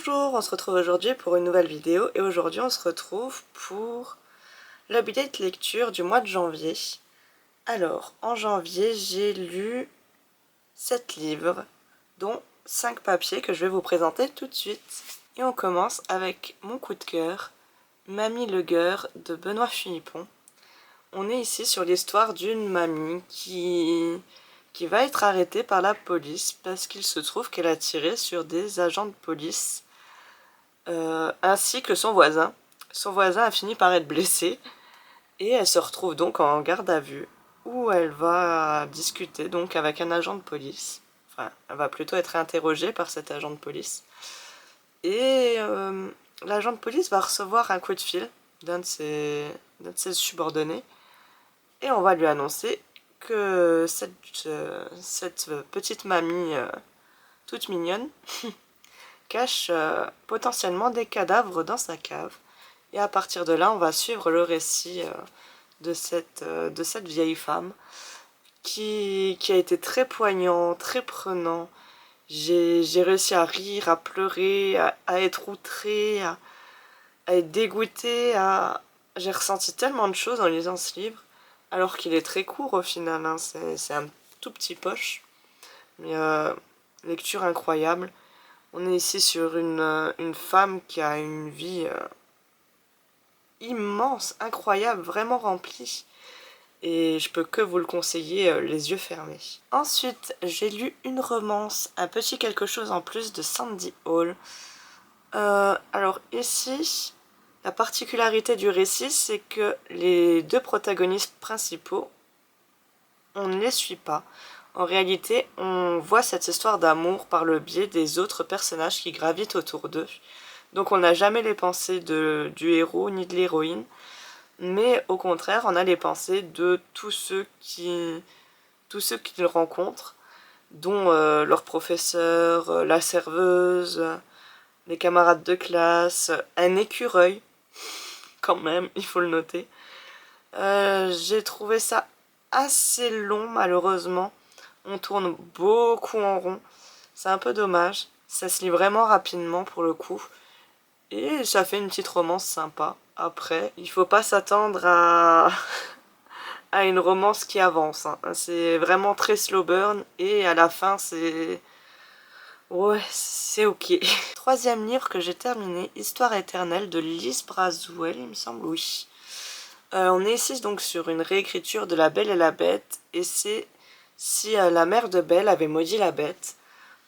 Bonjour, on se retrouve aujourd'hui pour une nouvelle vidéo et aujourd'hui on se retrouve pour l'update lecture du mois de janvier. Alors, en janvier, j'ai lu 7 livres, dont 5 papiers que je vais vous présenter tout de suite. Et on commence avec mon coup de cœur, Mamie Legueur de Benoît Philippon. On est ici sur l'histoire d'une mamie qui va être arrêtée par la police parce qu'il se trouve qu'elle a tiré sur des agents de police ainsi que son voisin. Son voisin a fini par être blessé et elle se retrouve donc en garde à vue où elle va discuter donc avec un agent de police. Enfin, elle va plutôt être interrogée par cet agent de police. Et l'agent de police va recevoir un coup de fil d'un de ses subordonnés et on va lui annoncer que cette petite mamie toute mignonne cache potentiellement des cadavres dans sa cave. Et à partir de là, on va suivre le récit de cette vieille femme qui a été très poignant, très prenant. J'ai réussi à rire, à pleurer, à être outrée, à être dégoûtée. J'ai ressenti tellement de choses en lisant ce livre, alors qu'il est très court au final, hein. C'est un tout petit poche. Mais lecture incroyable. On est ici sur une femme qui a une vie immense, incroyable, vraiment remplie. Et je peux que vous le conseiller les yeux fermés. Ensuite, j'ai lu une romance, un petit quelque chose en plus de Sandy Hall. Alors ici, la particularité du récit, c'est que les deux protagonistes principaux, on ne les suit pas. En réalité, on voit cette histoire d'amour par le biais des autres personnages qui gravitent autour d'eux. Donc on n'a jamais les pensées du héros ni de l'héroïne, mais au contraire, on a les pensées de tous ceux qu'ils rencontrent, dont leur professeur, la serveuse, les camarades de classe, un écureuil, quand même, il faut le noter. J'ai trouvé ça assez long, malheureusement. On tourne beaucoup en rond. C'est un peu dommage. Ça se lit vraiment rapidement pour le coup. Et ça fait une petite romance sympa. Après, il faut pas s'attendre à une romance qui avance, hein. C'est vraiment très slow burn. Et à la fin, c'est... ouais, c'est ok. Troisième livre que j'ai terminé, Histoire éternelle de Lise Braswell, il me semble, oui. On est ici donc sur une réécriture de La Belle et la Bête. Et c'est si la mère de Belle avait maudit la bête.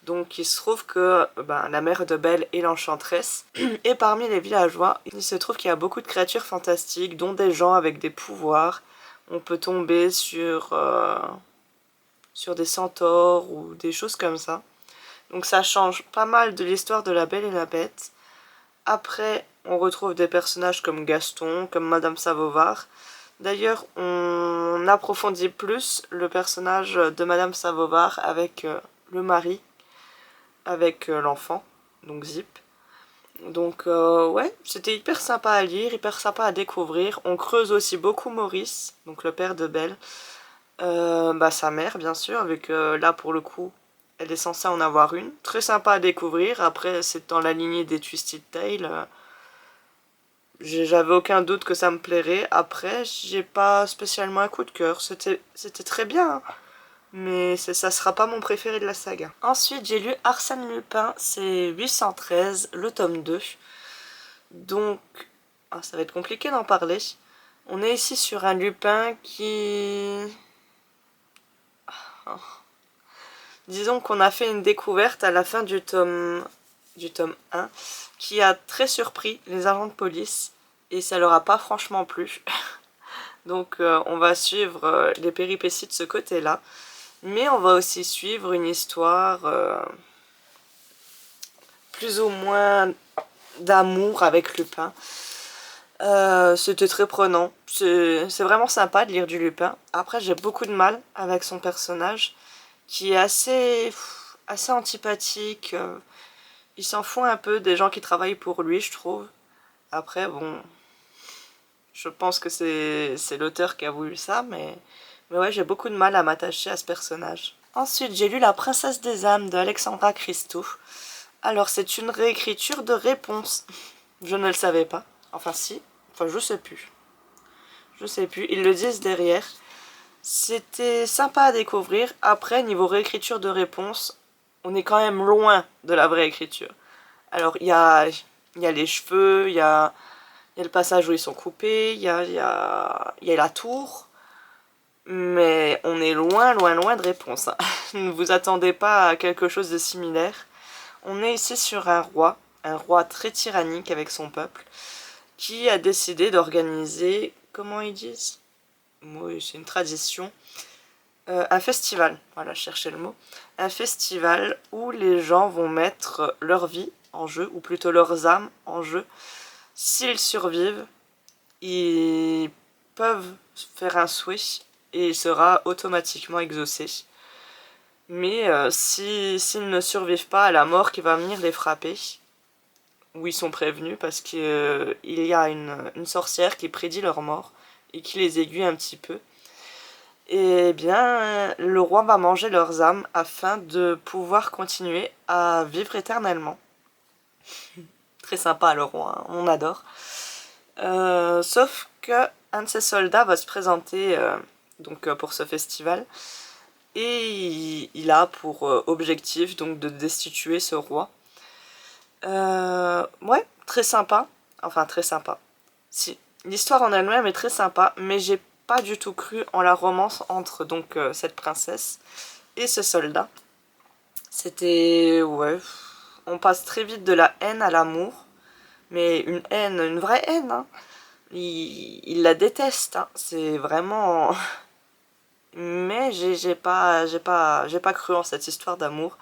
Donc il se trouve que la mère de Belle est l'enchanteresse. Et parmi les villageois, il se trouve qu'il y a beaucoup de créatures fantastiques, dont des gens avec des pouvoirs. On peut tomber sur des centaures ou des choses comme ça. Donc ça change pas mal de l'histoire de La Belle et la Bête. Après, on retrouve des personnages comme Gaston, comme Madame Savoir. D'ailleurs, on approfondit plus le personnage de Madame Savoir avec le mari, avec l'enfant, donc Zip. Donc ouais, c'était hyper sympa à lire, hyper sympa à découvrir. On creuse aussi beaucoup Maurice, donc le père de Belle. Sa mère, bien sûr, vu que là, pour le coup, elle est censée en avoir une. Très sympa à découvrir. Après, c'est dans la lignée des Twisted Tales. J'avais aucun doute que ça me plairait. Après, j'ai pas spécialement un coup de cœur. C'était très bien, hein, mais ça sera pas mon préféré de la saga. Ensuite, j'ai lu Arsène Lupin, c'est 813, le tome 2. Donc, ça va être compliqué d'en parler. On est ici sur un Lupin qui... disons qu'on a fait une découverte à la fin du tome 1 qui a très surpris les agents de police et ça leur a pas franchement plu. Donc on va suivre les péripéties de ce côté-là. Mais on va aussi suivre une histoire plus ou moins d'amour avec Lupin. C'était très prenant. C'est vraiment sympa de lire du Lupin. Après, j'ai beaucoup de mal avec son personnage qui est assez antipathique. Il s'en fout un peu des gens qui travaillent pour lui, je trouve. Après, bon, je pense que c'est l'auteur qui a voulu ça, mais ouais, j'ai beaucoup de mal à m'attacher à ce personnage. Ensuite, j'ai lu La Princesse des âmes de Alexandra Christou. Alors c'est une réécriture de Réponse. Je ne le savais pas. Enfin si, enfin je sais plus. Je sais plus, ils le disent derrière. C'était sympa à découvrir. Après, niveau réécriture de Réponse, on est quand même loin de la vraie écriture. Alors il y a les cheveux, il y a le passage où ils sont coupés, il y a la tour. Mais on est loin, loin, loin de Réponse. Ne vous attendez pas à quelque chose de similaire. On est ici sur un roi très tyrannique avec son peuple, qui a décidé d'organiser, comment ils disent? Oui, c'est une tradition, un festival, voilà, je cherchais le mot, un festival où les gens vont mettre leur vie en jeu, ou plutôt leurs âmes en jeu. S'ils survivent, ils peuvent faire un souhait et il sera automatiquement exaucé. Mais s'ils ne survivent pas à la mort qui va venir les frapper, où ils sont prévenus parce qu'il y a une sorcière qui prédit leur mort et qui les aiguille un petit peu, et bien le roi va manger leurs âmes afin de pouvoir continuer à vivre éternellement. Très sympa le roi, hein, on adore. Sauf que un de ses soldats va se présenter pour ce festival et il a pour objectif donc de destituer ce roi. Ouais, très sympa. Enfin, très sympa. Si, l'histoire en elle-même est très sympa, mais j'ai pas du tout cru en la romance entre donc cette princesse et ce soldat. C'était... ouais... On passe très vite de la haine à l'amour. Mais une haine, une vraie haine, hein. Il la déteste, hein. C'est vraiment... Mais j'ai pas cru en cette histoire d'amour.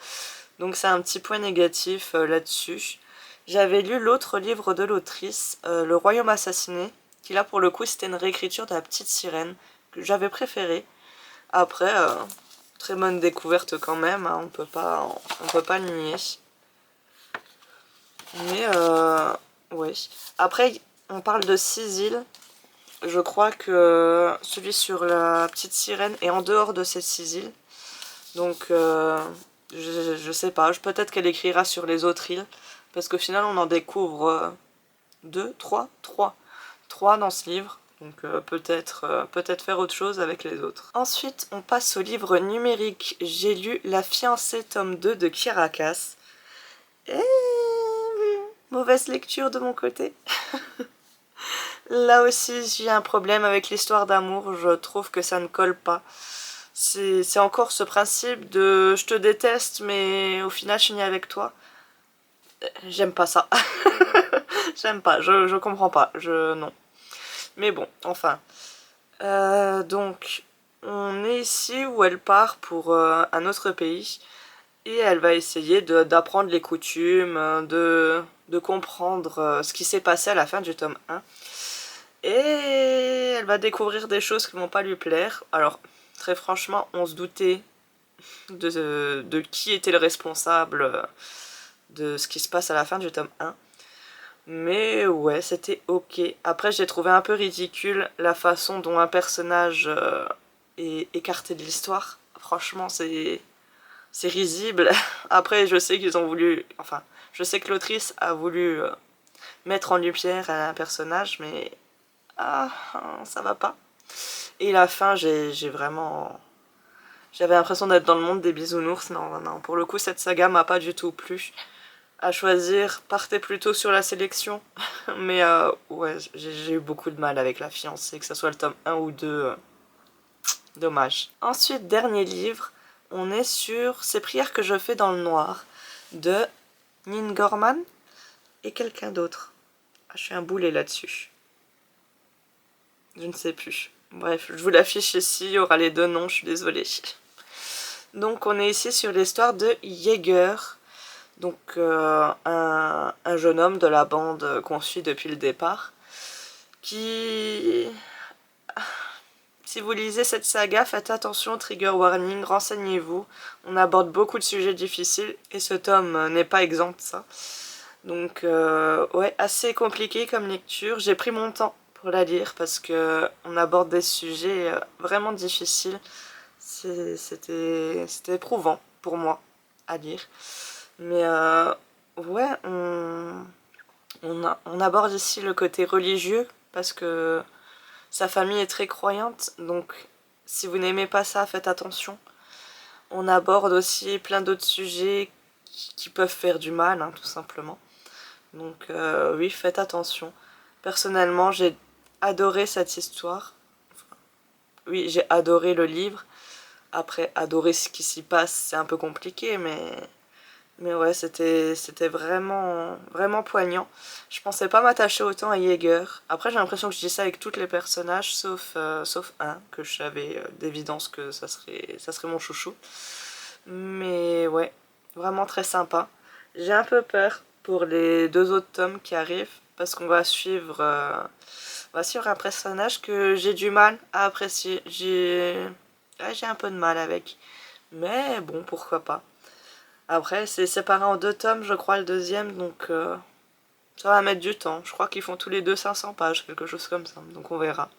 Donc c'est un petit point négatif là-dessus. J'avais lu l'autre livre de l'autrice, Le Royaume assassiné, qui là pour le coup c'était une réécriture de La Petite Sirène, que j'avais préférée. Après, très bonne découverte quand même, hein, on peut pas le nier. Mais ouais. Après, on parle de 6 îles. Je crois que celui sur La Petite Sirène est en dehors de ces 6 îles. Donc je sais pas, peut-être qu'elle écrira sur les autres îles. Parce qu'au final on en découvre 3 dans ce livre. Donc peut-être faire autre chose avec les autres. Ensuite on passe au livre numérique. J'ai lu La Fiancée tome 2 de Kirakas. Et... mauvaise lecture de mon côté. Là aussi j'ai un problème avec l'histoire d'amour. Je trouve que ça ne colle pas. C'est encore ce principe de je te déteste mais au final je finis avec toi. J'aime pas ça. J'aime pas, je comprends pas, non. Mais bon, enfin. Donc, on est ici où elle part pour un autre pays. Et elle va essayer d'apprendre les coutumes, de comprendre ce qui s'est passé à la fin du tome 1. Et elle va découvrir des choses qui vont pas lui plaire. Alors, très franchement, on se doutait de qui était le responsable de ce qui se passe à la fin du tome 1. Mais ouais, c'était ok. Après, j'ai trouvé un peu ridicule la façon dont un personnage est écarté de l'histoire. Franchement, c'est risible. Après, je sais qu'ils ont voulu... Enfin, je sais que l'autrice a voulu mettre en lumière un personnage, mais... ah, ça va pas. Et la fin, j'ai vraiment... J'avais l'impression d'être dans le monde des bisounours. Non, non, pour le coup, cette saga m'a pas du tout plu. À choisir, partez plutôt sur la sélection. Mais ouais, j'ai eu beaucoup de mal avec La Fiancée, que ce soit le tome 1 ou 2. Dommage. Ensuite, dernier livre, on est sur Ces prières que je fais dans le noir de Nin Gorman et quelqu'un d'autre. Ah, je suis un boulet là-dessus. Je ne sais plus. Bref, je vous l'affiche ici, il y aura les deux noms, je suis désolée. Donc on est ici sur l'histoire de Jaeger. Donc un jeune homme de la bande qu'on suit depuis le départ, qui... Si vous lisez cette saga, faites attention, trigger warning, renseignez-vous. On aborde beaucoup de sujets difficiles et ce tome n'est pas exempt de ça. Donc ouais, assez compliqué comme lecture. J'ai pris mon temps pour la lire parce que on aborde des sujets vraiment difficiles. C'était éprouvant pour moi à lire. Mais ouais, on aborde ici le côté religieux parce que sa famille est très croyante, donc si vous n'aimez pas ça, faites attention. On aborde aussi plein d'autres sujets qui peuvent faire du mal, hein, tout simplement. Donc oui, faites attention. Personnellement, j'ai adoré cette histoire. Enfin, oui, j'ai adoré le livre. Après, adorer ce qui s'y passe, c'est un peu compliqué, mais ouais, c'était vraiment, vraiment poignant. Je pensais pas m'attacher autant à Jaeger. Après, j'ai l'impression que je dis ça avec tous les personnages, sauf un, que je savais d'évidence que ça serait mon chouchou. Mais ouais, vraiment très sympa. J'ai un peu peur pour les 2 autres tomes qui arrivent, parce qu'on va suivre un personnage que j'ai du mal à apprécier. J'ai un peu de mal avec. Mais bon, pourquoi pas. Après, c'est séparé en 2 tomes, je crois, le deuxième, donc ça va mettre du temps. Je crois qu'ils font tous les deux 500 pages, quelque chose comme ça, donc on verra.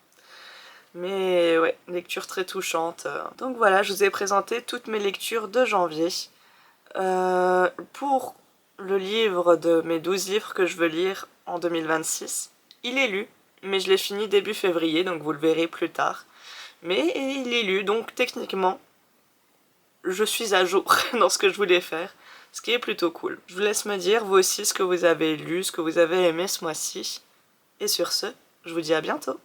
Mais ouais, lecture très touchante. Donc voilà, je vous ai présenté toutes mes lectures de janvier. Pour le livre de mes 12 livres que je veux lire en 2026, il est lu, mais je l'ai fini début février, donc vous le verrez plus tard. Mais il est lu, donc techniquement, je suis à jour dans ce que je voulais faire, ce qui est plutôt cool. Je vous laisse me dire, vous aussi, ce que vous avez lu, ce que vous avez aimé ce mois-ci. Et sur ce, je vous dis à bientôt.